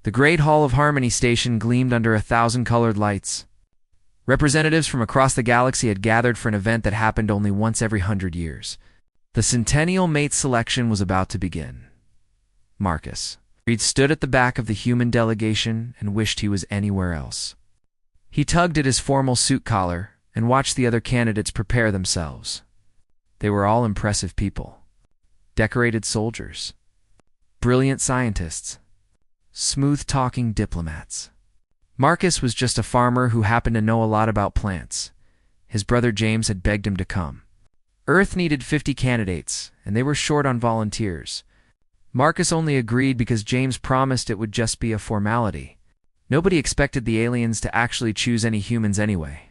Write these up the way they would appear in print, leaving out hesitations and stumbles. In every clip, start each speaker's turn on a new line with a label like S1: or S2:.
S1: The great Hall of Harmony station gleamed under 1,000 colored lights. Representatives from across the galaxy had gathered for an event that happened only once every 100 years. The Centennial Mate selection was about to begin. Marcus Reed stood at the back of the human delegation and wished he was anywhere else. He tugged at his formal suit collar and watched the other candidates prepare themselves. They were all impressive people. Decorated soldiers, brilliant scientists, smooth-talking diplomats. Marcus was just a farmer who happened to know a lot about plants. His brother James had begged him to come. Earth needed 50 candidates, and they were short on volunteers. Marcus only agreed because James promised it would just be a formality. Nobody expected the aliens to actually choose any humans anyway.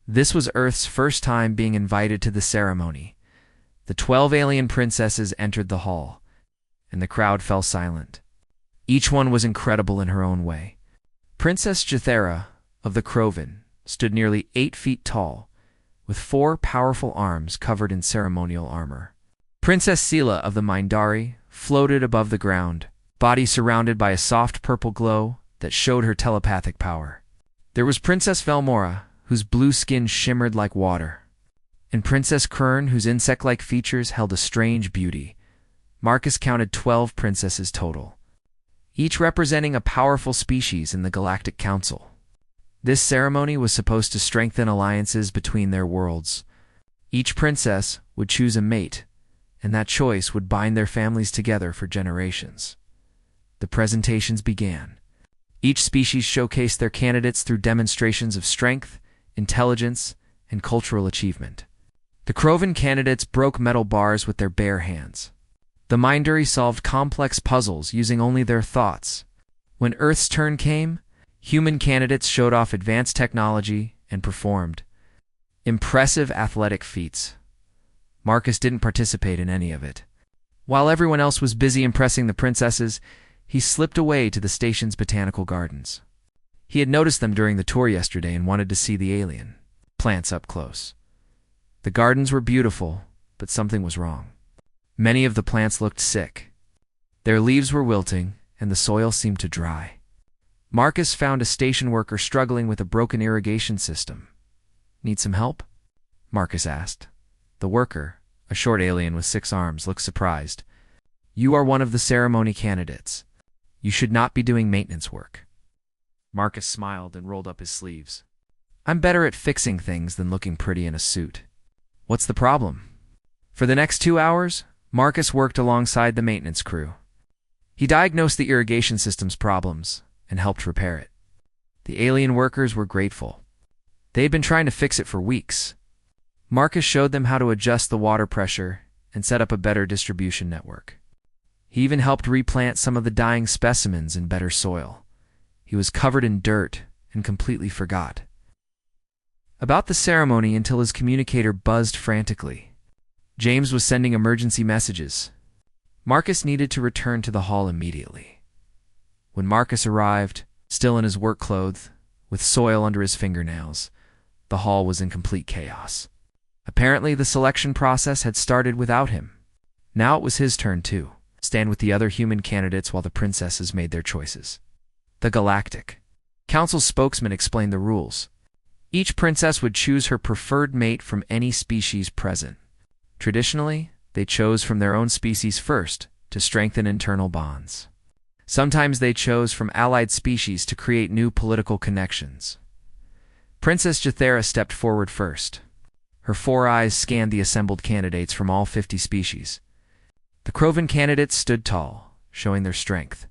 S1: This was Earth's first time being invited to the ceremony. The 12 alien princesses entered the hall, and the crowd fell silent. Each one was incredible in her own way. Princess Jathera of the Krovan stood nearly 8 feet tall, with 4 powerful arms covered in ceremonial armor. Princess Sela of the Mindari floated above the ground, body surrounded by a soft purple glow that showed her telepathic power. There was Princess Velmora, whose blue skin shimmered like water, and Princess Kern, whose insect-like features held a strange beauty. Marcus counted 12 princesses total, each representing a powerful species in the Galactic Council. This ceremony was supposed to strengthen alliances between their worlds. Each princess would choose a mate, and that choice would bind their families together for generations. The presentations began. Each species showcased their candidates through demonstrations of strength, intelligence, and cultural achievement. The Krovan candidates broke metal bars with their bare hands. The Mindari solved complex puzzles using only their thoughts. When Earth's turn came, human candidates showed off advanced technology and performed impressive athletic feats. Marcus didn't participate in any of it. While everyone else was busy impressing the princesses, he slipped away to the station's botanical gardens. He had noticed them during the tour yesterday and wanted to see the alien plants up close. The gardens were beautiful, but something was wrong. Many of the plants looked sick. Their leaves were wilting, and the soil seemed to dry. Marcus found a station worker struggling with a broken irrigation system. "Need some help?" Marcus asked. The worker, a short alien with 6 arms, looked surprised. "You are one of the ceremony candidates. You should not be doing maintenance work." Marcus smiled and rolled up his sleeves. "I'm better at fixing things than looking pretty in a suit." "What's the problem?" For the next 2 hours, Marcus worked alongside the maintenance crew. He diagnosed the irrigation system's problems and helped repair it. The alien workers were grateful. They had been trying to fix it for weeks. Marcus showed them how to adjust the water pressure and set up a better distribution network. He even helped replant some of the dying specimens in better soil. He was covered in dirt and completely forgot about the ceremony until his communicator buzzed frantically. James was sending emergency messages. Marcus needed to return to the hall immediately. When Marcus arrived, still in his work clothes, with soil under his fingernails, the hall was in complete chaos. Apparently, the selection process had started without him. Now it was his turn, too. Stand with the other human candidates while the princesses made their choices. The Galactic Council spokesman explained the rules. Each princess would choose her preferred mate from any species present. Traditionally, they chose from their own species first to strengthen internal bonds. Sometimes they chose from allied species to create new political connections. Princess Jathera stepped forward first. Her 4 eyes scanned the assembled candidates from all 50 species. The Krovan candidates stood tall, showing their strength.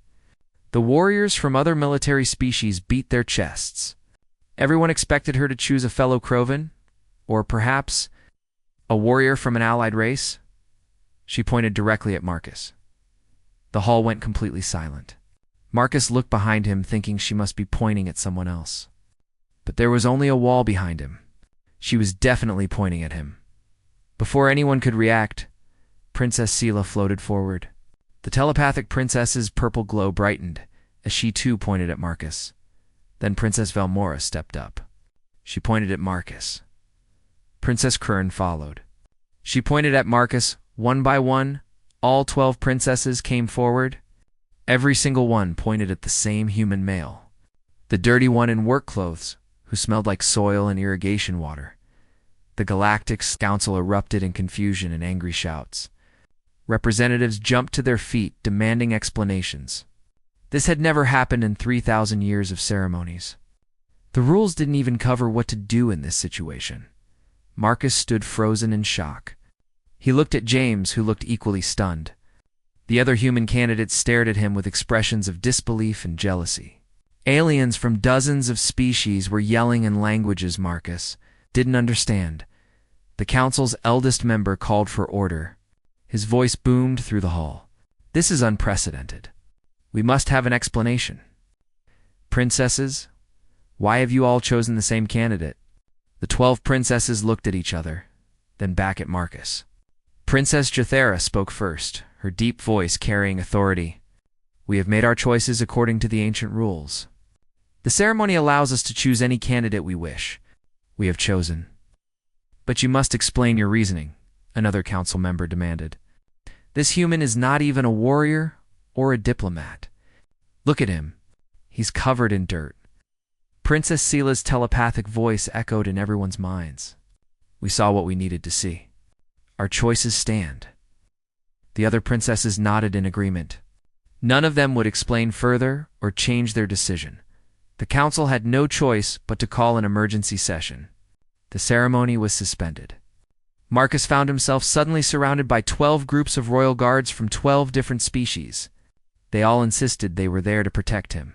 S1: The warriors from other military species beat their chests. Everyone expected her to choose a fellow Krovan, or perhaps a warrior from an allied race. She pointed directly at Marcus. The hall went completely silent. Marcus looked behind him, thinking she must be pointing at someone else. But there was only a wall behind him. She was definitely pointing at him. Before anyone could react, Princess Sela floated forward. The telepathic princess's purple glow brightened as she too pointed at Marcus. Then Princess Velmora stepped up. She pointed at Marcus. Princess Kern followed. She pointed at Marcus. One by one, all 12 princesses came forward. Every single one pointed at the same human male. The dirty one in work clothes, who smelled like soil and irrigation water. The Galactic Council erupted in confusion and angry shouts. Representatives jumped to their feet, demanding explanations. This had never happened in 3,000 years of ceremonies. The rules didn't even cover what to do in this situation. Marcus stood frozen in shock. He looked at James, who looked equally stunned. The other human candidates stared at him with expressions of disbelief and jealousy. Aliens from dozens of species were yelling in languages Marcus didn't understand. The council's eldest member called for order. His voice boomed through the hall. This is unprecedented. We must have an explanation. Princesses, why have you all chosen the same candidate? The 12 princesses looked at each other, then back at Marcus. Princess Jathera spoke first, her deep voice carrying authority. We have made our choices according to the ancient rules. The ceremony allows us to choose any candidate we wish. We have chosen. But you must explain your reasoning, another council member demanded. This human is not even a warrior or a diplomat. Look at him. He's covered in dirt. Princess Sela's telepathic voice echoed in everyone's minds. We saw what we needed to see. Our choices stand. The other princesses nodded in agreement. None of them would explain further or change their decision. The council had no choice but to call an emergency session. The ceremony was suspended. Marcus found himself suddenly surrounded by 12 groups of royal guards from 12 different species. They all insisted they were there to protect him.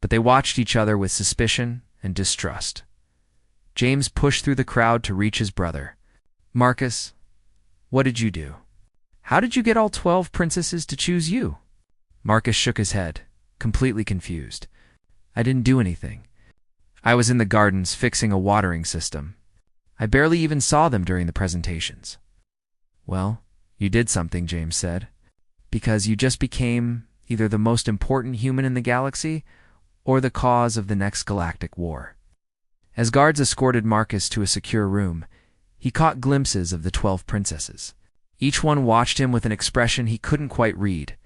S1: But they watched each other with suspicion and distrust. James pushed through the crowd to reach his brother. Marcus, what did you do? How did you get all 12 princesses to choose you? Marcus shook his head, completely confused. I didn't do anything. I was in the gardens fixing a watering system. I barely even saw them during the presentations. Well, you did something, James said, because you just became either the most important human in the galaxy or the cause of the next galactic war. As guards escorted Marcus to a secure room, he caught glimpses of the 12 princesses. Each one watched him with an expression he couldn't quite read.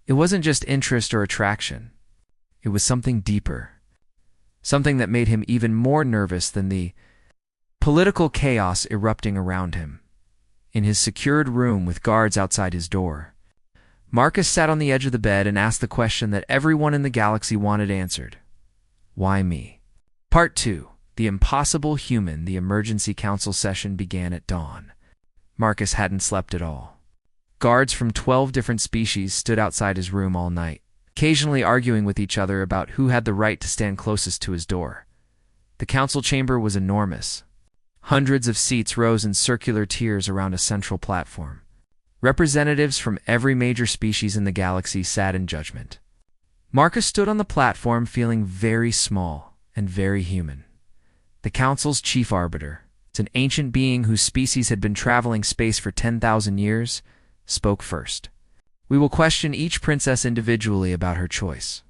S1: It wasn't just interest or attraction. It was something deeper. Something that made him even more nervous than the political chaos erupting around him. In his secured room with guards outside his door, Marcus sat on the edge of the bed and asked the question that everyone in the galaxy wanted answered. Why me? Part 2. The Impossible Human. The emergency council session began at dawn. Marcus hadn't slept at all. Guards from 12 different species stood outside his room all night, occasionally arguing with each other about who had the right to stand closest to his door. The council chamber was enormous. Hundreds of seats rose in circular tiers around a central platform. Representatives from every major species in the galaxy sat in judgment. Marcus stood on the platform feeling very small and very human. The council's chief arbiter, an ancient being whose species had been traveling space for 10,000 years, spoke first. We will question each princess individually about her choice.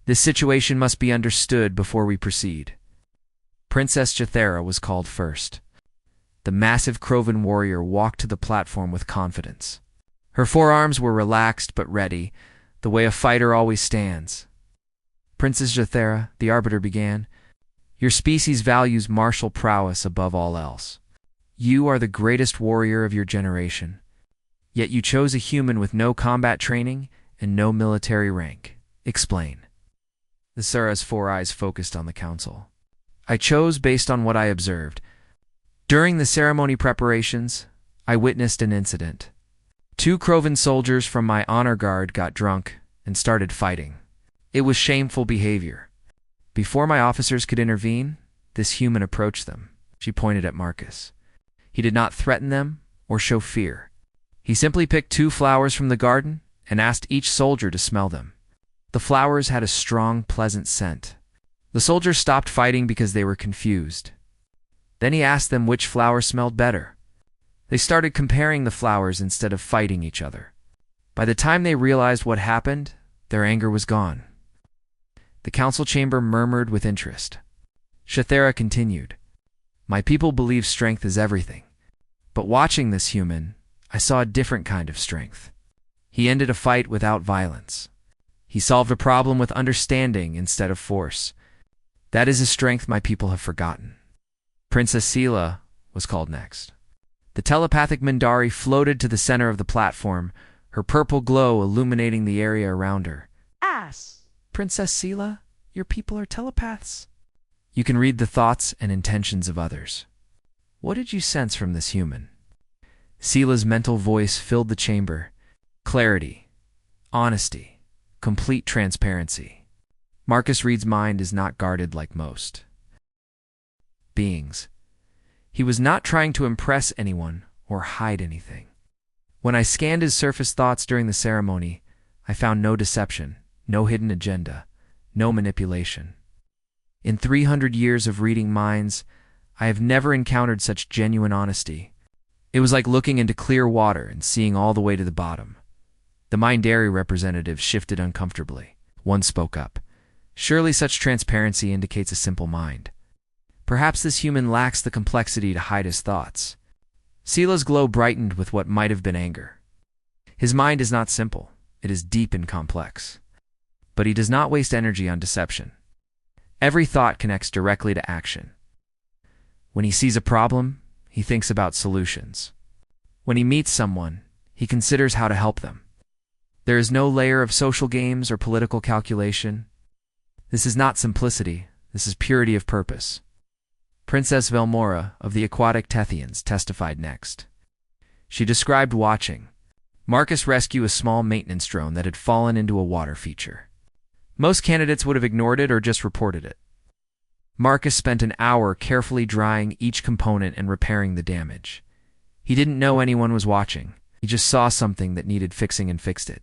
S1: This situation must be understood before we proceed. Princess Jathera was called first. The massive Krovan warrior walked to the platform with confidence. Her forearms were relaxed but ready, the way a fighter always stands. Princess Jathera, the arbiter began, your species values martial prowess above all else. You are the greatest warrior of your generation. Yet you chose a human with no combat training and no military rank. Explain. The Sura's 4 eyes focused on the council. I chose based on what I observed. During the ceremony preparations, I witnessed an incident. 2 Krovan soldiers from my honor guard got drunk and started fighting. It was shameful behavior. Before my officers could intervene, this human approached them. She pointed at Marcus. He did not threaten them or show fear. He simply picked 2 flowers from the garden and asked each soldier to smell them. The flowers had a strong, pleasant scent. The soldiers stopped fighting because they were confused. Then he asked them which flower smelled better. They started comparing the flowers instead of fighting each other. By the time they realized what happened, their anger was gone. The council chamber murmured with interest. Jathera continued, my people believe strength is everything. But watching this human, I saw a different kind of strength. He ended a fight without violence. He solved a problem with understanding instead of force. That is a strength my people have forgotten. Princess Sela was called next. The telepathic Mindari floated to the center of the platform, her purple glow illuminating the area around her. Princess Sela, your people are telepaths. You can read the thoughts and intentions of others. What did you sense from this human? Sela's mental voice filled the chamber. Clarity, honesty, complete transparency. Marcus Reed's mind is not guarded like most beings. He was not trying to impress anyone or hide anything. When I scanned his surface thoughts during the ceremony, I found no deception, no hidden agenda, no manipulation. In 300 years of reading minds, I have never encountered such genuine honesty. It was like looking into clear water and seeing all the way to the bottom. The Mindari representative shifted uncomfortably. One spoke up. Surely such transparency indicates a simple mind. Perhaps this human lacks the complexity to hide his thoughts. Sela's glow brightened with what might have been anger. His mind is not simple. It is deep and complex. But he does not waste energy on deception. Every thought connects directly to action. When he sees a problem, he thinks about solutions. When he meets someone, he considers how to help them. There is no layer of social games or political calculation. This is not simplicity. This is purity of purpose. Princess Velmora of the Aquatic Tethians testified next. She described watching Marcus rescue a small maintenance drone that had fallen into a water feature. Most candidates would have ignored it or just reported it. Marcus spent an hour carefully drying each component and repairing the damage. He didn't know anyone was watching. He just saw something that needed fixing and fixed it.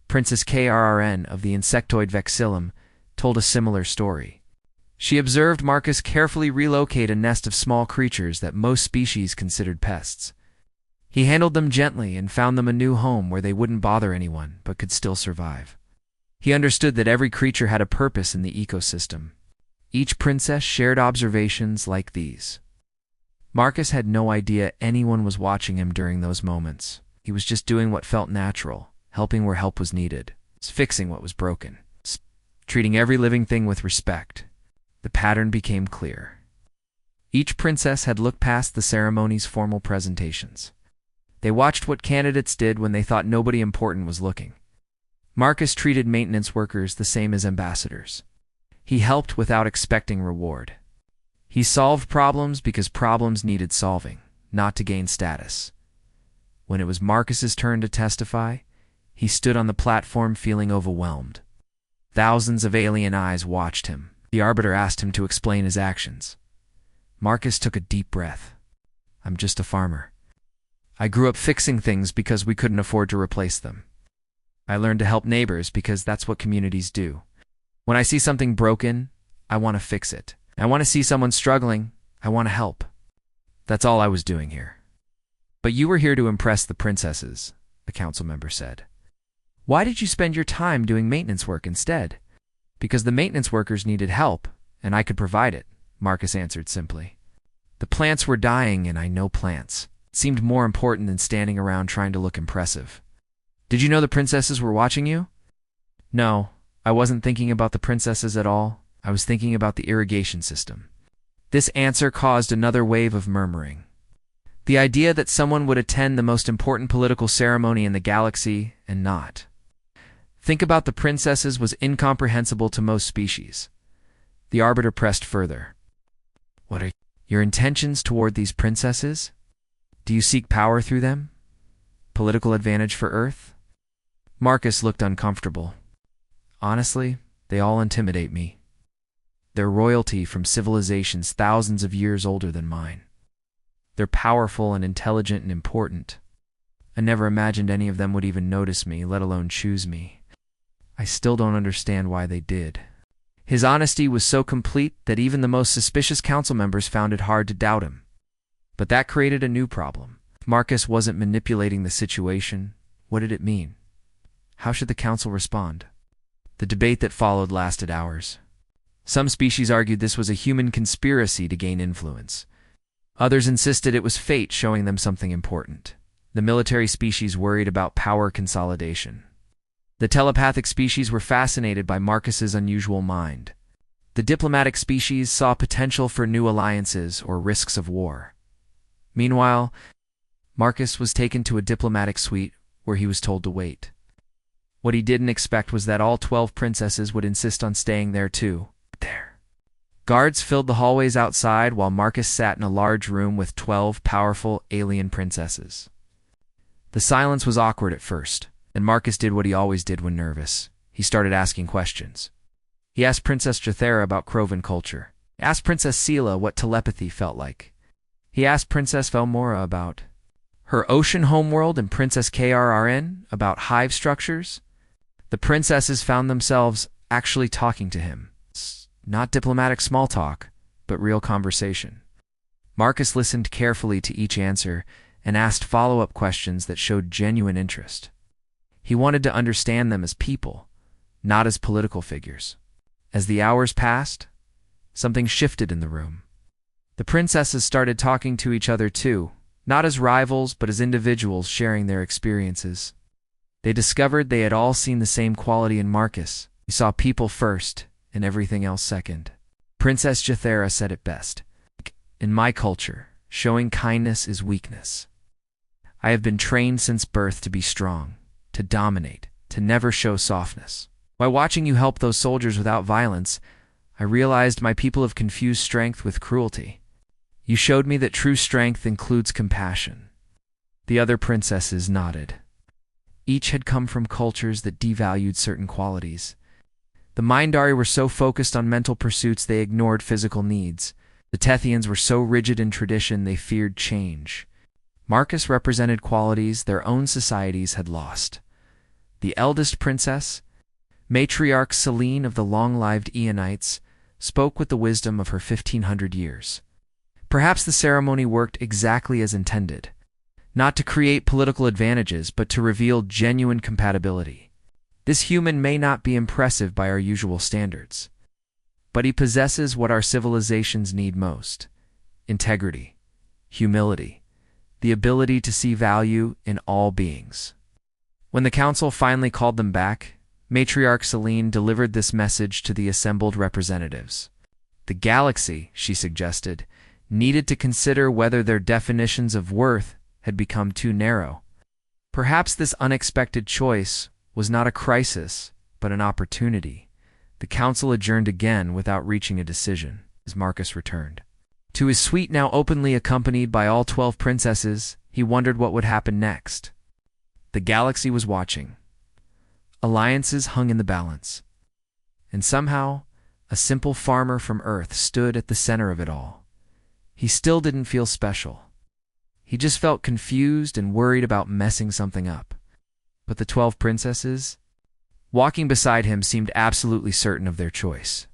S1: Princess KRRN of the Insectoid Vexillum told a similar story. She observed Marcus carefully relocate a nest of small creatures that most species considered pests. He handled them gently and found them a new home where they wouldn't bother anyone but could still survive. He understood that every creature had a purpose in the ecosystem. Each princess shared observations like these. Marcus had no idea anyone was watching him during those moments. He was just doing what felt natural, helping where help was needed, fixing what was broken, treating every living thing with respect. The pattern became clear. Each princess had looked past the ceremony's formal presentations. They watched what candidates did when they thought nobody important was looking. Marcus treated maintenance workers the same as ambassadors. He helped without expecting reward. He solved problems because problems needed solving, not to gain status. When it was Marcus's turn to testify, he stood on the platform feeling overwhelmed. Thousands of alien eyes watched him. The arbiter asked him to explain his actions. Marcus took a deep breath. I'm just a farmer. I grew up fixing things because we couldn't afford to replace them. I learned to help neighbors because that's what communities do. When I see something broken, I want to fix it. I want to see someone struggling. I want to help. That's all I was doing here. But you were here to impress the princesses, the council member said. Why did you spend your time doing maintenance work instead? Because the maintenance workers needed help, and I could provide it, Marcus answered simply. The plants were dying, and I know plants. It seemed more important than standing around trying to look impressive. Did you know the princesses were watching you? No, I wasn't thinking about the princesses at all. I was thinking about the irrigation system. This answer caused another wave of murmuring. The idea that someone would attend the most important political ceremony in the galaxy and not think about the princesses was incomprehensible to most species. The arbiter pressed further. What are your intentions toward these princesses? Do you seek power through them? Political advantage for Earth? Marcus looked uncomfortable. Honestly, they all intimidate me. They're royalty from civilizations thousands of years older than mine. They're powerful and intelligent and important. I never imagined any of them would even notice me, let alone choose me. I still don't understand why they did. His honesty was so complete that even the most suspicious council members found it hard to doubt him. But that created a new problem. If Marcus wasn't manipulating the situation, what did it mean? How should the council respond? The debate that followed lasted hours. Some species argued this was a human conspiracy to gain influence. Others insisted it was fate showing them something important. The military species worried about power consolidation. The telepathic species were fascinated by Marcus's unusual mind. The diplomatic species saw potential for new alliances or risks of war. Meanwhile, Marcus was taken to a diplomatic suite where he was told to wait. What he didn't expect was that all 12 princesses would insist on staying there too. Guards filled the hallways outside while Marcus sat in a large room with 12 powerful alien princesses. The silence was awkward at first, and Marcus did what he always did when nervous. He started asking questions. He asked Princess Jathera about Krovan culture. He asked Princess Sela what telepathy felt like. He asked Princess Velmora about her ocean homeworld and Princess KRRN about hive structures. The princesses found themselves actually talking to him. Not diplomatic small talk, but real conversation. Marcus listened carefully to each answer and asked follow-up questions that showed genuine interest. He wanted to understand them as people, not as political figures. As the hours passed, something shifted in the room. The princesses started talking to each other too, not as rivals but as individuals sharing their experiences. They discovered they had all seen the same quality in Marcus. He saw people first and everything else second. Princess Jathera said it best. In my culture, showing kindness is weakness. I have been trained since birth to be strong, to dominate, to never show softness. By watching you help those soldiers without violence, I realized my people have confused strength with cruelty. You showed me that true strength includes compassion. The other princesses nodded. Each had come from cultures that devalued certain qualities. The Mindari were so focused on mental pursuits they ignored physical needs. The Tethians were so rigid in tradition they feared change. Marcus represented qualities their own societies had lost. The eldest princess, matriarch Selene of the long-lived Aeonites, spoke with the wisdom of her 1500 years. Perhaps the ceremony worked exactly as intended, not to create political advantages but to reveal genuine compatibility. This human may not be impressive by our usual standards, but he possesses what our civilizations need most: integrity, humility, the ability to see value in all beings. When the council finally called them back, Matriarch Selene delivered this message to the assembled representatives. The galaxy, she suggested, needed to consider whether their definitions of worth had become too narrow. Perhaps this unexpected choice was not a crisis, but an opportunity. The council adjourned again without reaching a decision as Marcus returned. To his suite, now openly accompanied by all 12 princesses, he wondered what would happen next. The galaxy was watching. Alliances hung in the balance. And somehow, a simple farmer from Earth stood at the center of it all. He still didn't feel special. He just felt confused and worried about messing something up. But the 12 princesses, walking beside him, seemed absolutely certain of their choice.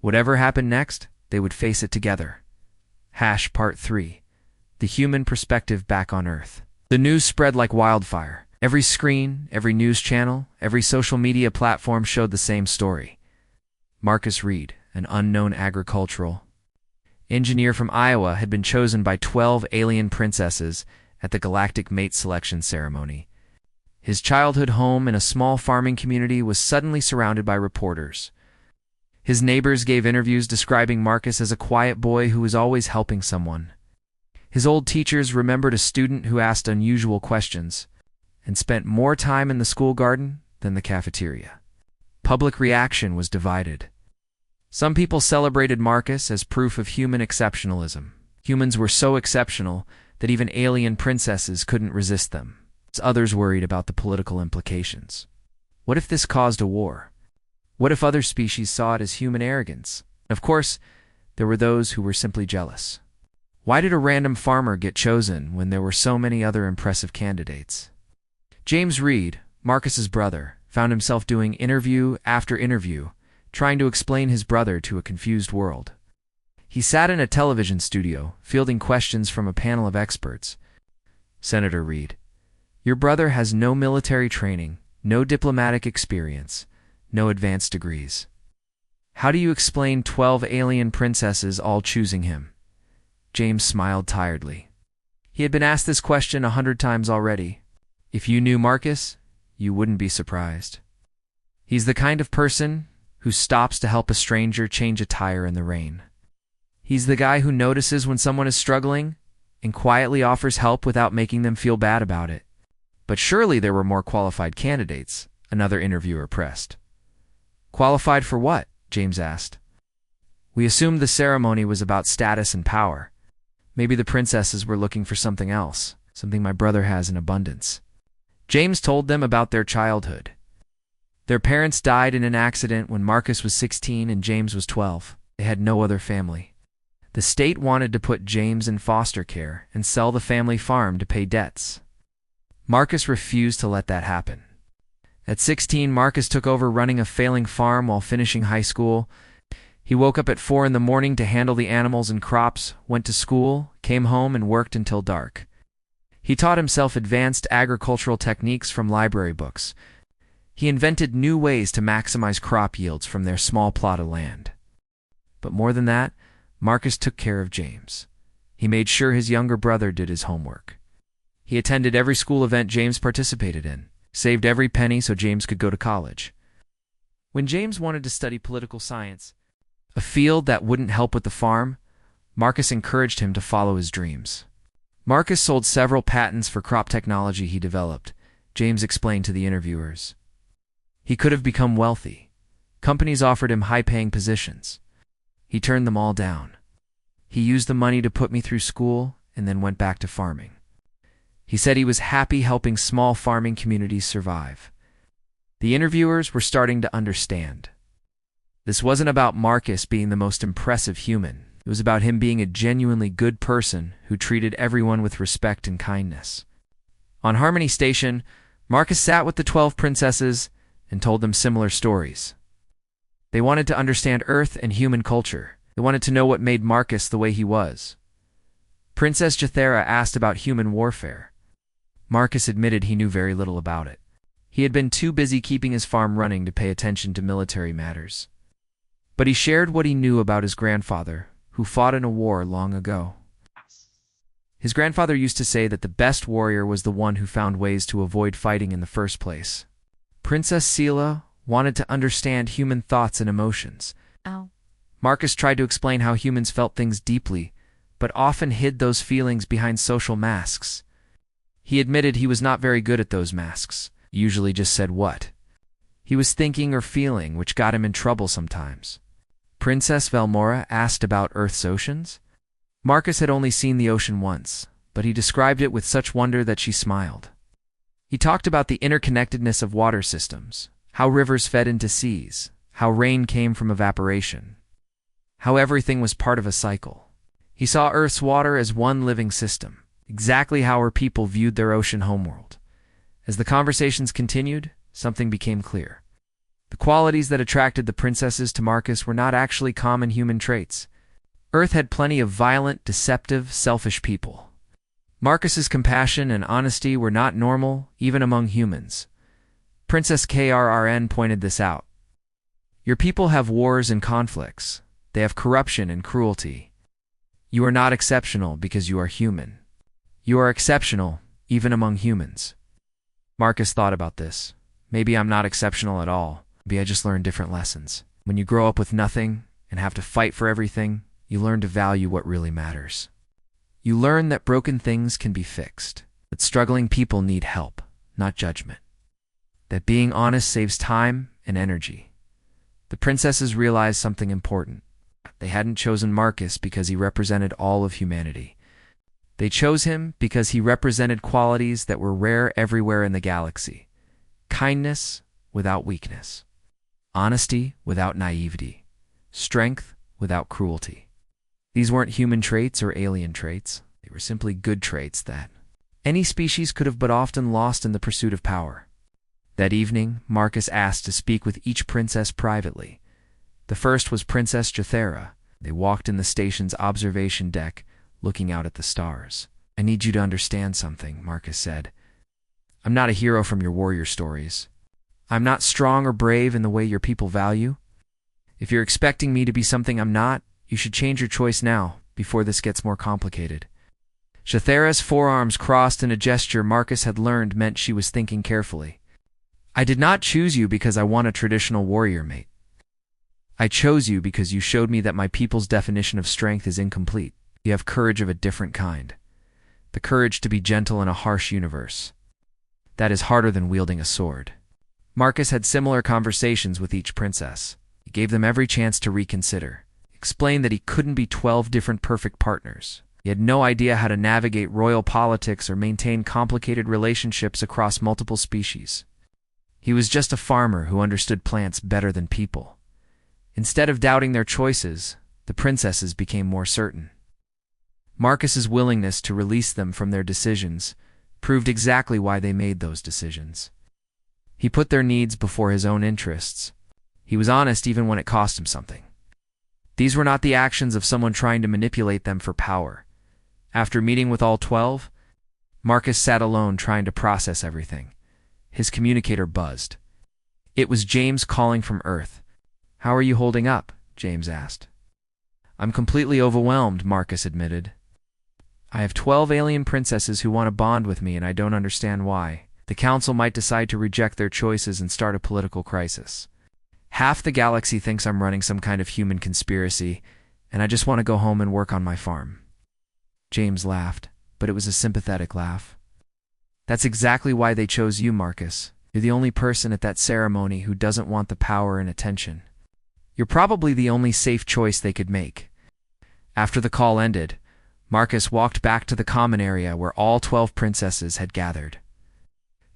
S1: Whatever happened next, they would face it together. Part 3. The human perspective back on Earth. The news spread like wildfire. Every screen, every news channel, every social media platform showed the same story. Marcus Reed, an unknown agricultural engineer from Iowa, had been chosen by 12 alien princesses at the Galactic Mate Selection Ceremony. His childhood home in a small farming community was suddenly surrounded by reporters. His neighbors gave interviews describing Marcus as a quiet boy who was always helping someone. His old teachers remembered a student who asked unusual questions and spent more time in the school garden than the cafeteria. Public reaction was divided. Some people celebrated Marcus as proof of human exceptionalism. Humans were so exceptional that even alien princesses couldn't resist them. Others worried about the political implications. What if this caused a war? What if other species saw it as human arrogance? Of course, there were those who were simply jealous. Why did a random farmer get chosen when there were so many other impressive candidates? James Reed, Marcus's brother, found himself doing interview after interview, trying to explain his brother to a confused world. He sat in a television studio, fielding questions from a panel of experts. Senator Reed, your brother has no military training, no diplomatic experience, no advanced degrees. How do you explain 12 alien princesses all choosing him? James smiled tiredly. He had been asked this question 100 times already. If you knew Marcus, you wouldn't be surprised. He's the kind of person who stops to help a stranger change a tire in the rain. He's the guy who notices when someone is struggling and quietly offers help without making them feel bad about it. But surely there were more qualified candidates, another interviewer pressed. Qualified for what? James asked. We assumed the ceremony was about status and power. Maybe the princesses were looking for something else, something my brother has in abundance. James told them about their childhood. Their parents died in an accident when Marcus was 16 and James was 12. They had no other family. The state wanted to put James in foster care and sell the family farm to pay debts. Marcus refused to let that happen. At 16, Marcus took over running a failing farm while finishing high school. He woke up at 4 in the morning to handle the animals and crops, went to school, came home, and worked until dark. He taught himself advanced agricultural techniques from library books. He invented new ways to maximize crop yields from their small plot of land. But more than that, Marcus took care of James. He made sure his younger brother did his homework. He attended every school event James participated in, saved every penny so James could go to college. When James wanted to study political science, a field that wouldn't help with the farm, Marcus encouraged him to follow his dreams. Marcus sold several patents for crop technology he developed, James explained to the interviewers. He could have become wealthy. Companies offered him high-paying positions. He turned them all down. He used the money to put me through school and then went back to farming. He said he was happy helping small farming communities survive. The interviewers were starting to understand. This wasn't about Marcus being the most impressive human. It was about him being a genuinely good person who treated everyone with respect and kindness. On Harmony Station, Marcus sat with the 12 princesses and told them similar stories. They wanted to understand Earth and human culture. They wanted to know what made Marcus the way he was. Princess Jathera asked about human warfare. Marcus admitted he knew very little about it. He had been too busy keeping his farm running to pay attention to military matters. But he shared what he knew about his grandfather, who fought in a war long ago. His grandfather used to say that the best warrior was the one who found ways to avoid fighting in the first place. Princess Sela wanted to understand human thoughts and emotions. Marcus tried to explain how humans felt things deeply, but often hid those feelings behind social masks. He admitted he was not very good at those masks, usually just said what he was thinking or feeling, which got him in trouble sometimes. Princess Velmora asked about Earth's oceans. Marcus had only seen the ocean once, but he described it with such wonder that she smiled. He talked about the interconnectedness of water systems, how rivers fed into seas, how rain came from evaporation, how everything was part of a cycle. He saw Earth's water as one living system, exactly how her people viewed their ocean homeworld. As the conversations continued, something became clear. The qualities that attracted the princesses to Marcus were not actually common human traits. Earth had plenty of violent, deceptive, selfish people. Marcus's compassion and honesty were not normal, even among humans. Princess KRRN pointed this out. Your people have wars and conflicts. They have corruption and cruelty. You are not exceptional because you are human. You are exceptional, even among humans. Marcus thought about this. Maybe I'm not exceptional at all. Maybe I just learned different lessons. When you grow up with nothing and have to fight for everything, you learn to value what really matters. You learn that broken things can be fixed, that struggling people need help, not judgment, that being honest saves time and energy. The princesses realized something important. They hadn't chosen Marcus because he represented all of humanity. They chose him because he represented qualities that were rare everywhere in the galaxy. Kindness without weakness. Honesty without naivety. Strength without cruelty. These weren't human traits or alien traits. They were simply good traits that any species could have but often lost in the pursuit of power. That evening, Marcus asked to speak with each princess privately. The first was Princess Jathera. They walked in the station's observation deck, looking out at the stars. I need you to understand something, Marcus said. I'm not a hero from your warrior stories. I'm not strong or brave in the way your people value. If you're expecting me to be something I'm not, you should change your choice now, before this gets more complicated. Shathera's forearms crossed in a gesture Marcus had learned meant she was thinking carefully. I did not choose you because I want a traditional warrior mate. I chose you because you showed me that my people's definition of strength is incomplete. You have courage of a different kind. The courage to be gentle in a harsh universe. That is harder than wielding a sword. Marcus had similar conversations with each princess. He gave them every chance to reconsider. Explained that he couldn't be 12 different perfect partners. He had no idea how to navigate royal politics or maintain complicated relationships across multiple species. He was just a farmer who understood plants better than people. Instead of doubting their choices, the princesses became more certain. Marcus's willingness to release them from their decisions proved exactly why they made those decisions. He put their needs before his own interests. He was honest even when it cost him something. These were not the actions of someone trying to manipulate them for power. After meeting with all 12, Marcus sat alone trying to process everything. His communicator buzzed. It was James calling from Earth. "How are you holding up?" James asked. "I'm completely overwhelmed," Marcus admitted. "I have 12 alien princesses who want to bond with me, and I don't understand why. The council might decide to reject their choices and start a political crisis. Half the galaxy thinks I'm running some kind of human conspiracy, and I just want to go home and work on my farm." James laughed, but it was a sympathetic laugh. "That's exactly why they chose you, Marcus. You're the only person at that ceremony who doesn't want the power and attention. You're probably the only safe choice they could make." After the call ended, Marcus walked back to the common area where all 12 princesses had gathered.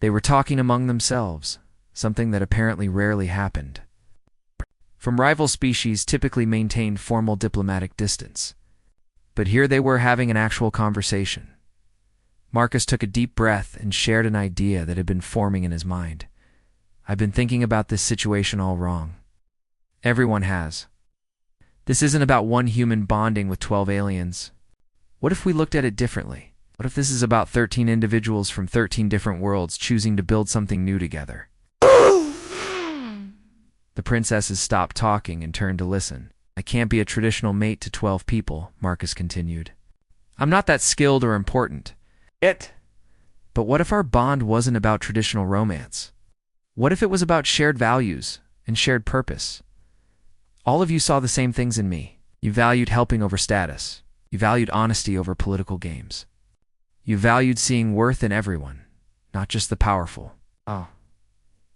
S1: They were talking among themselves, something that apparently rarely happened. From rival species typically maintained formal diplomatic distance. But here they were having an actual conversation. Marcus took a deep breath and shared an idea that had been forming in his mind. "I've been thinking about this situation all wrong. Everyone has. This isn't about one human bonding with 12 aliens. What if we looked at it differently? What if this is about 13 individuals from 13 different worlds choosing to build something new together?" The princesses stopped talking and turned to listen. "I can't be a traditional mate to 12 people," Marcus continued. "I'm not that skilled or important. But what if our bond wasn't about traditional romance? What if it was about shared values and shared purpose? All of you saw the same things in me. You valued helping over status. You valued honesty over political games. You valued seeing worth in everyone, not just the powerful." Oh.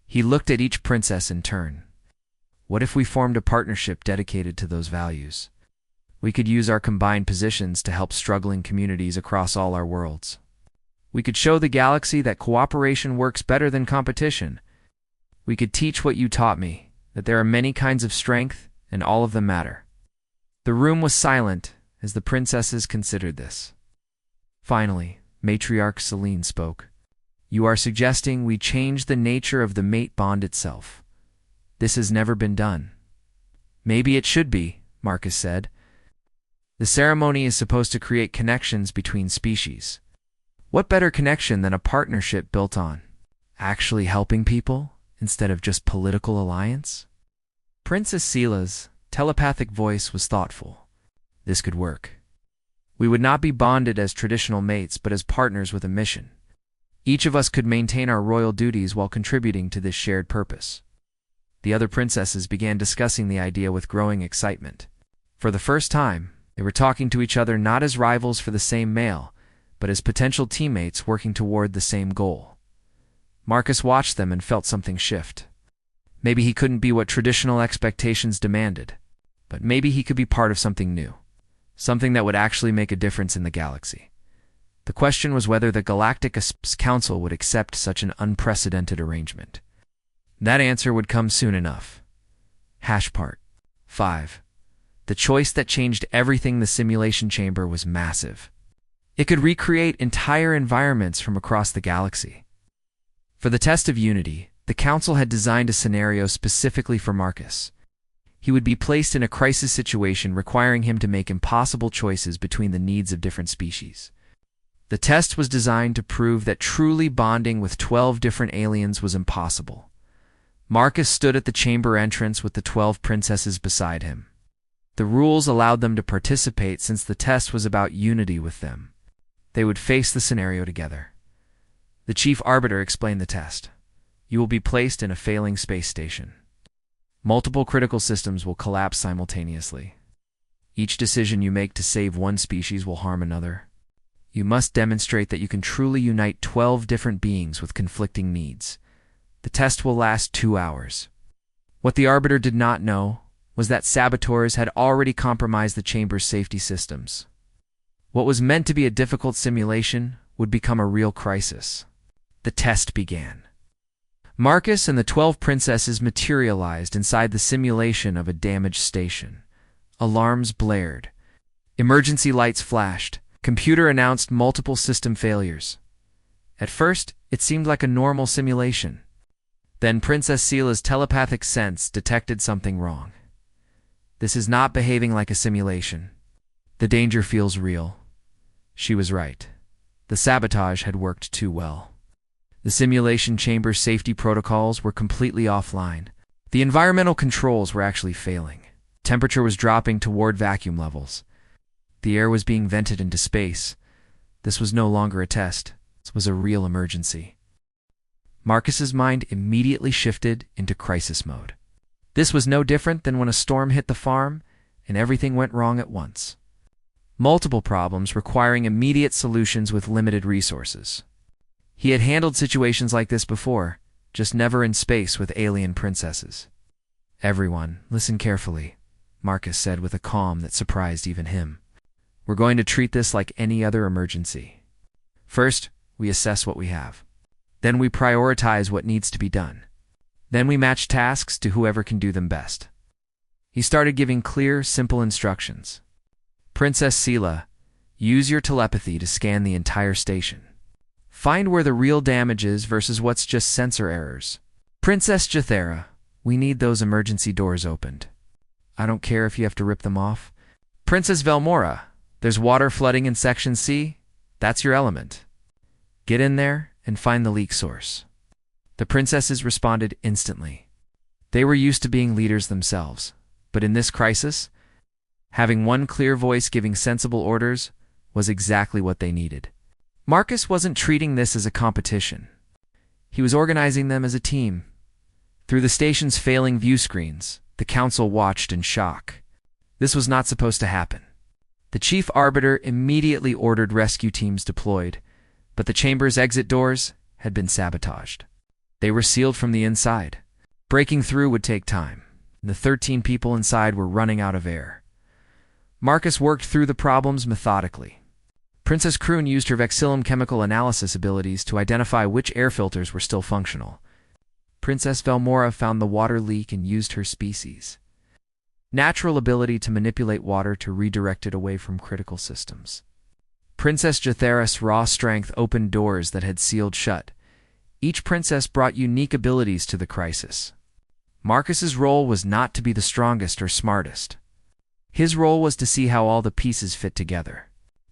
S1: He looked at each princess in turn. "What if we formed a partnership dedicated to those values? We could use our combined positions to help struggling communities across all our worlds. We could show the galaxy that cooperation works better than competition. We could teach what you taught me, that there are many kinds of strength and all of them matter." The room was silent as the princesses considered this. Finally, Matriarch Selene spoke. "You are suggesting we change the nature of the mate bond itself. This has never been done." "Maybe it should be," Marcus said. "The ceremony is supposed to create connections between species. What better connection than a partnership built on actually helping people instead of just political alliance?" Princess Sela's telepathic voice was thoughtful. "This could work. We would not be bonded as traditional mates, but as partners with a mission. Each of us could maintain our royal duties while contributing to this shared purpose." The other princesses began discussing the idea with growing excitement. For the first time, they were talking to each other not as rivals for the same male, but as potential teammates working toward the same goal. Marcus watched them and felt something shift. Maybe he couldn't be what traditional expectations demanded, but maybe he could be part of something new, something that would actually make a difference in the galaxy. The question was whether the Galactic Council would accept such an unprecedented arrangement. That answer would come soon enough. Part 5. The choice that changed everything. The simulation chamber was massive. It could recreate entire environments from across the galaxy. For the test of unity, the Council had designed a scenario specifically for Marcus. He would be placed in a crisis situation requiring him to make impossible choices between the needs of different species. The test was designed to prove that truly bonding with 12 different aliens was impossible. Marcus stood at the chamber entrance with the 12 princesses beside him. The rules allowed them to participate since the test was about unity with them. They would face the scenario together. The chief arbiter explained the test. You will be placed in a failing space station. Multiple critical systems will collapse simultaneously. Each decision you make to save one species will harm another. You must demonstrate that you can truly unite 12 different beings with conflicting needs. The test will last 2 hours. What the arbiter did not know was that saboteurs had already compromised the chamber's safety systems. What was meant to be a difficult simulation would become a real crisis. The test began. Marcus and the 12 princesses materialized inside the simulation of a damaged station. Alarms blared. Emergency lights flashed. Computer announced multiple system failures. At first, it seemed like a normal simulation. Then Princess Sela's telepathic sense detected something wrong. This is not behaving like a simulation. The danger feels real. She was right. The sabotage had worked too well. The simulation chamber's safety protocols were completely offline. The environmental controls were actually failing. Temperature was dropping toward vacuum levels. The air was being vented into space. This was no longer a test. This was a real emergency. Marcus's mind immediately shifted into crisis mode. This was no different than when a storm hit the farm and everything went wrong at once. Multiple problems requiring immediate solutions with limited resources. He had handled situations like this before, just never in space with alien princesses. Everyone, listen carefully, Marcus said with a calm that surprised even him. We're going to treat this like any other emergency. First, we assess what we have. Then we prioritize what needs to be done. Then we match tasks to whoever can do them best. He started giving clear, simple instructions. Princess Sela, use your telepathy to scan the entire station. Find where the real damage is versus what's just sensor errors. Princess Jathera, we need those emergency doors opened. I don't care if you have to rip them off. Princess Velmora, there's water flooding in Section C. That's your element. Get in there and find the leak source. The princesses responded instantly. They were used to being leaders themselves, but in this crisis, having one clear voice giving sensible orders was exactly what they needed. Marcus wasn't treating this as a competition. He was organizing them as a team. Through the station's failing view screens, the council watched in shock. This was not supposed to happen. The chief arbiter immediately ordered rescue teams deployed, but the chamber's exit doors had been sabotaged. They were sealed from the inside. Breaking through would take time, and the 13 people inside were running out of air. Marcus worked through the problems methodically. Princess Kroon used her Vexillum chemical analysis abilities to identify which air filters were still functional. Princess Velmora found the water leak and used her species' natural ability to manipulate water to redirect it away from critical systems. Princess Jathera's raw strength opened doors that had sealed shut. Each princess brought unique abilities to the crisis. Marcus's role was not to be the strongest or smartest. His role was to see how all the pieces fit together.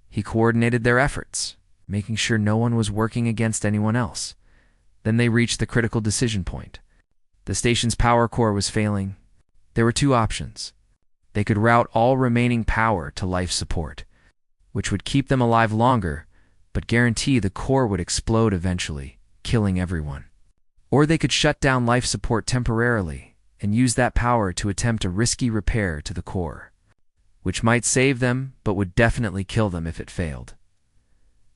S1: He coordinated their efforts, making sure no one was working against anyone else. Then they reached the critical decision point. The station's power core was failing. There were two options. They could route all remaining power to life support, which would keep them alive longer, but guarantee the core would explode eventually, killing everyone. Or they could shut down life support temporarily and use that power to attempt a risky repair to the core, which might save them but would definitely kill them if it failed.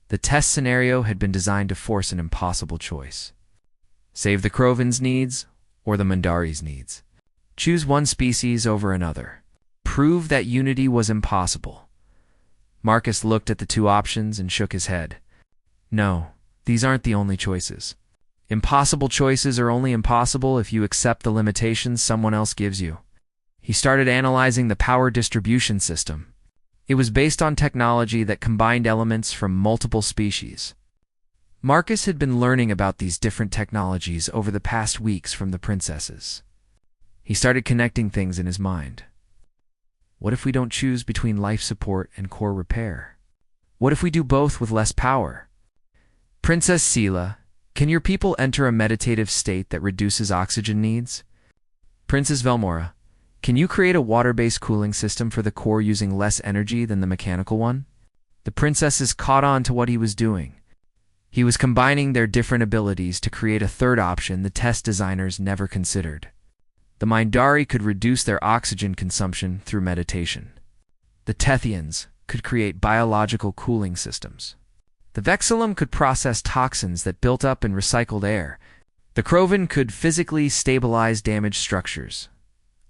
S1: The test scenario had been designed to force an impossible choice. Save the Krovin's needs or the Mandari's needs. Choose one species over another. Prove that unity was impossible. Marcus looked at the two options and shook his head. No, these aren't the only choices. Impossible choices are only impossible if you accept the limitations someone else gives you. He started analyzing the power distribution system. It was based on technology that combined elements from multiple species. Marcus had been learning about these different technologies over the past weeks from the princesses. He started connecting things in his mind. What if we don't choose between life support and core repair? What if we do both with less power? Princess Sela, can your people enter a meditative state that reduces oxygen needs? Princess Velmora, can you create a water-based cooling system for the core using less energy than the mechanical one? The princesses caught on to what he was doing. He was combining their different abilities to create a third option the test designers never considered. The Mindari could reduce their oxygen consumption through meditation. The Tethians could create biological cooling systems. The Vexillum could process toxins that built up in recycled air. The Krovan could physically stabilize damaged structures.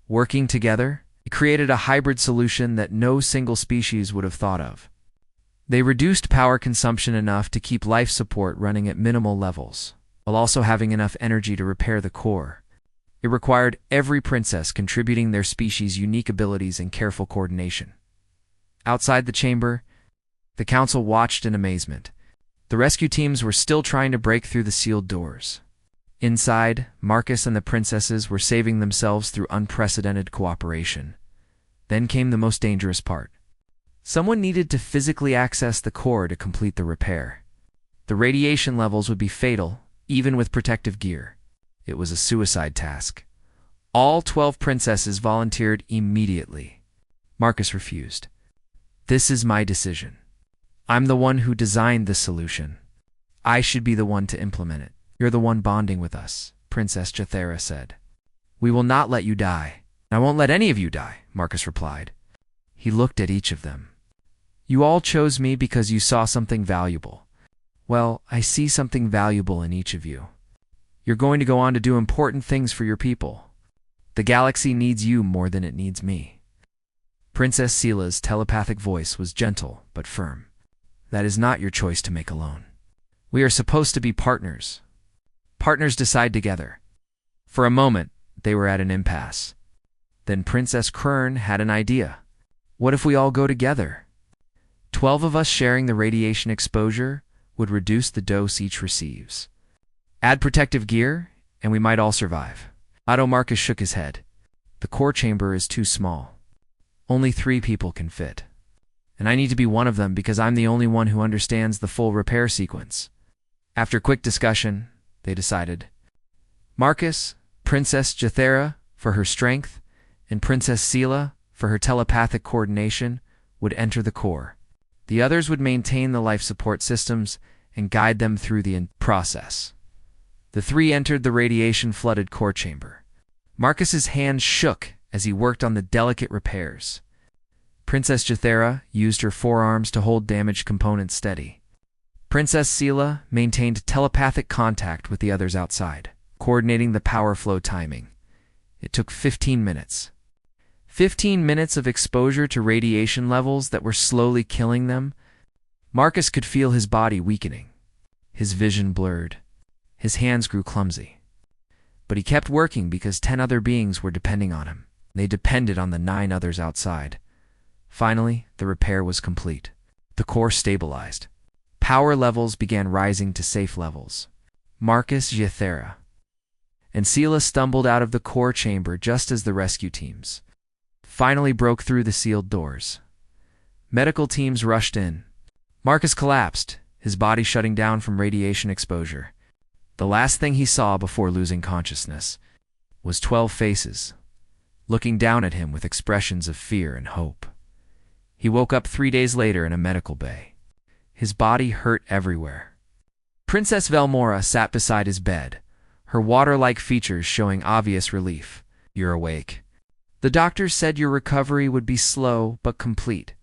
S1: Working together, it created a hybrid solution that no single species would have thought of. They reduced power consumption enough to keep life support running at minimal levels, while also having enough energy to repair the core. It required every princess contributing their species' unique abilities and careful coordination. Outside the chamber, the council watched in amazement. The rescue teams were still trying to break through the sealed doors. Inside, Marcus and the princesses were saving themselves through unprecedented cooperation. Then came the most dangerous part. Someone needed to physically access the core to complete the repair. The radiation levels would be fatal, even with protective gear. It was a suicide task. All 12 princesses volunteered immediately. Marcus refused. "This is my decision. I'm the one who designed this solution. I should be the one to implement it. You're the one bonding with us," Princess Jathera said. "We will not let you die." "I won't let any of you die," Marcus replied. He looked at each of them. "You all chose me because you saw something valuable. Well, I see something valuable in each of you. You're going to go on to do important things for your people. The galaxy needs you more than it needs me." Princess Sela's telepathic voice was gentle but firm. "That is not your choice to make alone. We are supposed to be partners. Partners decide together." For a moment, they were at an impasse. Then Princess Kern had an idea. "What if we all go together? 12 of us sharing the radiation exposure would reduce the dose each receives. Add protective gear, and we might all survive." Otto Marcus shook his head. "The core chamber is too small. Only 3 people can fit. And I need to be one of them because I'm the only one who understands the full repair sequence." After quick discussion, they decided. Marcus, Princess Jathera, for her strength, and Princess Sela, for her telepathic coordination, would enter the core. The others would maintain the life support systems and guide them through the process. The 3 entered the radiation-flooded core chamber. Marcus's hands shook as he worked on the delicate repairs. Princess Jathera used her forearms to hold damaged components steady. Princess Sela maintained telepathic contact with the others outside, coordinating the power flow timing. It took 15 minutes. 15 minutes of exposure to radiation levels that were slowly killing them. Marcus could feel his body weakening. His vision blurred. His hands grew clumsy. But he kept working because 10 other beings were depending on him. They depended on the 9 others outside. Finally, the repair was complete. The core stabilized. Power levels began rising to safe levels. Marcus Jathera and Sela stumbled out of the core chamber just as the rescue teams finally broke through the sealed doors. Medical teams rushed in. Marcus collapsed, his body shutting down from radiation exposure. The last thing he saw before losing consciousness was 12 faces, looking down at him with expressions of fear and hope. He woke up 3 days later in a medical bay. His body hurt everywhere. Princess Velmora sat beside his bed, her water-like features showing obvious relief. "You're awake. The doctors said your recovery would be slow but complete.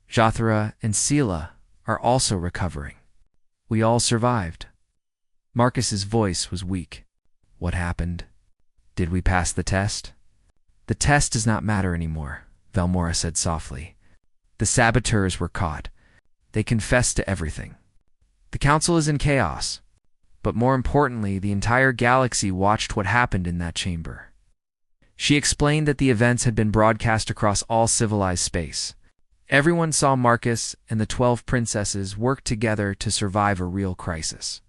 S1: Jathera and Sela are also recovering. We all survived." Marcus's voice was weak. "What happened? Did we pass the test?" "The test does not matter anymore," Velmora said softly. "The saboteurs were caught. They confessed to everything. The council is in chaos. But more importantly, the entire galaxy watched what happened in that chamber." She explained that the events had been broadcast across all civilized space. Everyone saw Marcus and the 12 princesses work together to survive a real crisis.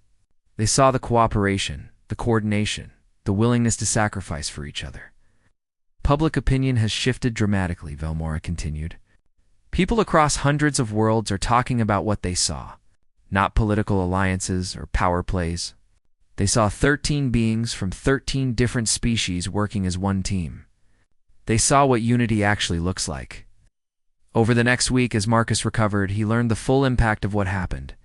S1: They saw the cooperation, the coordination, the willingness to sacrifice for each other. "Public opinion has shifted dramatically," Velmora continued. "People across hundreds of worlds are talking about what they saw, not political alliances or power plays. They saw 13 beings from 13 different species working as one team. They saw what unity actually looks like. Over the next week, as Marcus recovered, he learned the full impact of what happened.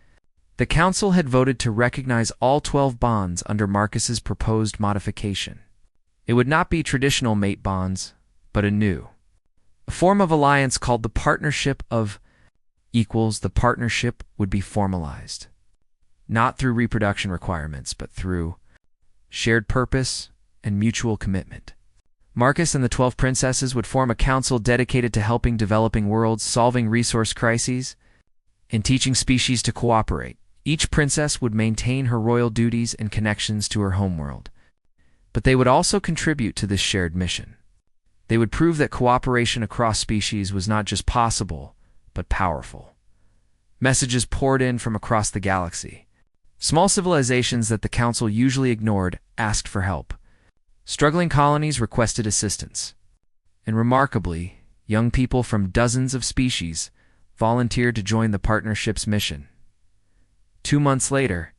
S1: The council had voted to recognize all 12 bonds under Marcus's proposed modification. It would not be traditional mate bonds, but a form of alliance called the Partnership of Equals. The partnership would be formalized, not through reproduction requirements, but through shared purpose and mutual commitment. Marcus and the 12 princesses would form a council dedicated to helping developing worlds, solving resource crises, and teaching species to cooperate. Each princess would maintain her royal duties and connections to her homeworld, but they would also contribute to this shared mission. They would prove that cooperation across species was not just possible, but powerful. Messages poured in from across the galaxy. Small civilizations that the council usually ignored asked for help. Struggling colonies requested assistance. And remarkably, young people from dozens of species volunteered to join the partnership's mission. 2 months later,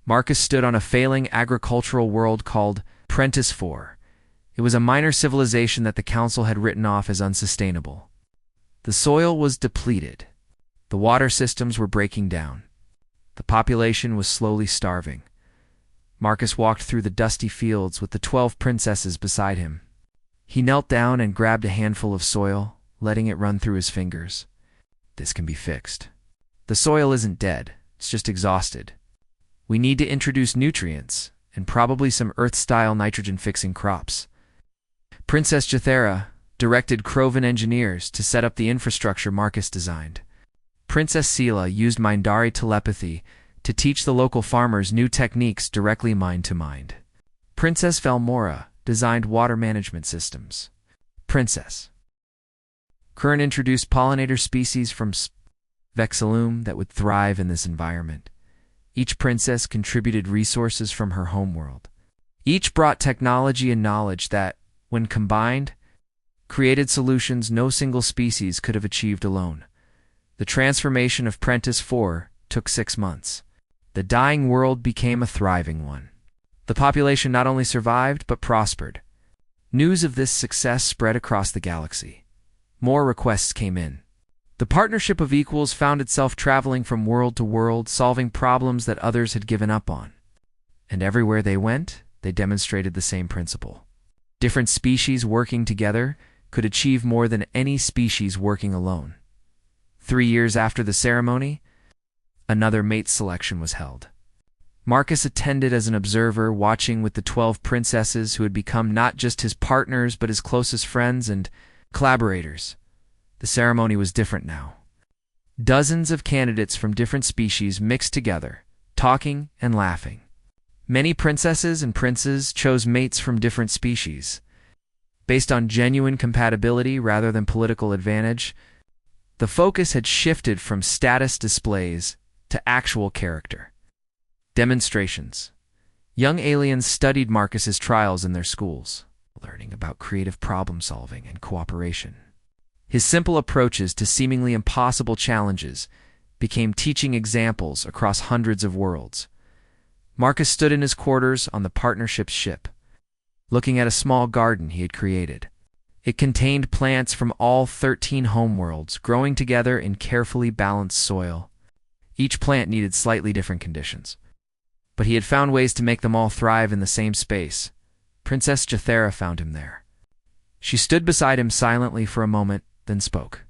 S1: Marcus stood on a failing agricultural world called Prentice 4. It was a minor civilization that the council had written off as unsustainable. The soil was depleted. The water systems were breaking down. The population was slowly starving. Marcus walked through the dusty fields with the 12 princesses beside him. He knelt down and grabbed a handful of soil, letting it run through his fingers. This can be fixed. The soil isn't dead, it's just exhausted. We need to introduce nutrients, and probably some Earth-style nitrogen-fixing crops. Princess Jathera directed Krovan engineers to set up the infrastructure Marcus designed. Princess Sela used Mindari telepathy to teach the local farmers new techniques directly mind-to-mind. Princess Velmora designed water management systems. Princess Curran introduced pollinator species from Vexillum that would thrive in this environment. Each princess contributed resources from her homeworld. Each brought technology and knowledge that, when combined, created solutions no single species could have achieved alone. The transformation of Prentice 4 took 6 months. The dying world became a thriving one. The population not only survived, but prospered. News of this success spread across the galaxy. More requests came in. The Partnership of Equals found itself traveling from world to world, solving problems that others had given up on. And everywhere they went, they demonstrated the same principle. Different species working together could achieve more than any species working alone. 3 years after the ceremony, another mate selection was held. Marcus attended as an observer, watching with the 12 princesses who had become not just his partners but his closest friends and collaborators. The ceremony was different now. Dozens of candidates from different species mixed together, talking and laughing. Many princesses and princes chose mates from different species. Based on genuine compatibility rather than political advantage, the focus had shifted from status displays to actual character. Demonstrations. Young aliens studied Marcus's trials in their schools, learning about creative problem-solving and cooperation. His simple approaches to seemingly impossible challenges became teaching examples across hundreds of worlds. Marcus stood in his quarters on the partnership's ship, looking at a small garden he had created. It contained plants from all 13 homeworlds, growing together in carefully balanced soil. Each plant needed slightly different conditions, but he had found ways to make them all thrive in the same space. Princess Jathera found him there. She stood beside him silently for a moment, then spoke.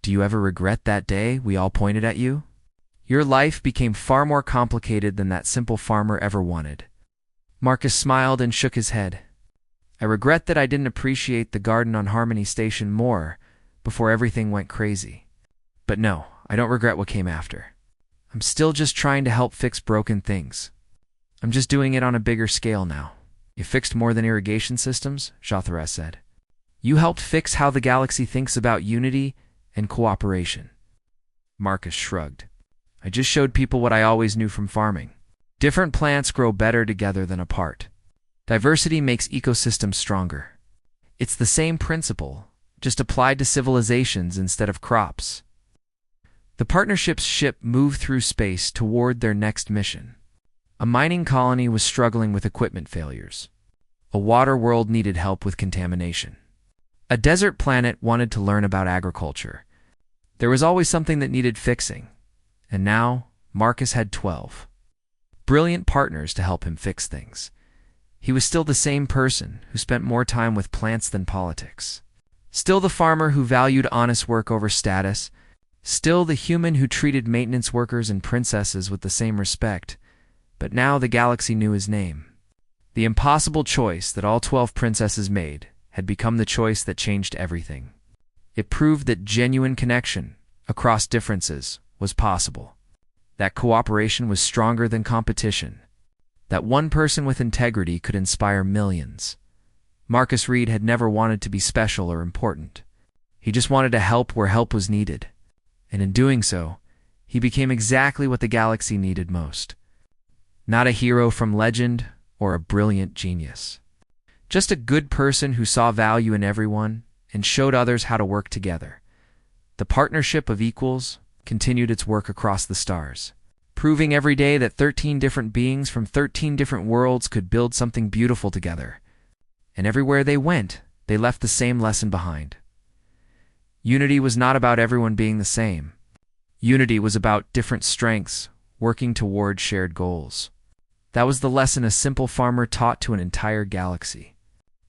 S1: "Do you ever regret that day we all pointed at you? Your life became far more complicated than that simple farmer ever wanted." Marcus smiled and shook his head. "I regret that I didn't appreciate the garden on Harmony Station more before everything went crazy. But no, I don't regret what came after. I'm still just trying to help fix broken things. I'm just doing it on a bigger scale now." "You fixed more than irrigation systems," Jathera said. "You helped fix how the galaxy thinks about unity and cooperation." Marcus shrugged. "I just showed people what I always knew from farming. Different plants grow better together than apart. Diversity makes ecosystems stronger. It's the same principle, just applied to civilizations instead of crops." The partnership's ship moved through space toward their next mission. A mining colony was struggling with equipment failures. A water world needed help with contamination. A desert planet wanted to learn about agriculture. There was always something that needed fixing, and now Marcus had 12 brilliant partners to help him fix things. He was still the same person who spent more time with plants than politics. Still the farmer who valued honest work over status. Still the human who treated maintenance workers and princesses with the same respect. But now the galaxy knew his name. The impossible choice that all 12 princesses made had become the choice that changed everything. It proved that genuine connection across differences was possible. That cooperation was stronger than competition. That one person with integrity could inspire millions. Marcus Reed had never wanted to be special or important. He just wanted to help where help was needed. And in doing so, he became exactly what the galaxy needed most. Not a hero from legend or a brilliant genius. Just a good person who saw value in everyone and showed others how to work together. The partnership of equals continued its work across the stars, proving every day that 13 different beings from 13 different worlds could build something beautiful together. And everywhere they went, they left the same lesson behind. Unity was not about everyone being the same. Unity was about different strengths working toward shared goals. That was the lesson a simple farmer taught to an entire galaxy.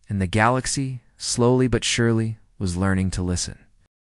S1: And the galaxy, slowly but surely, was learning to listen.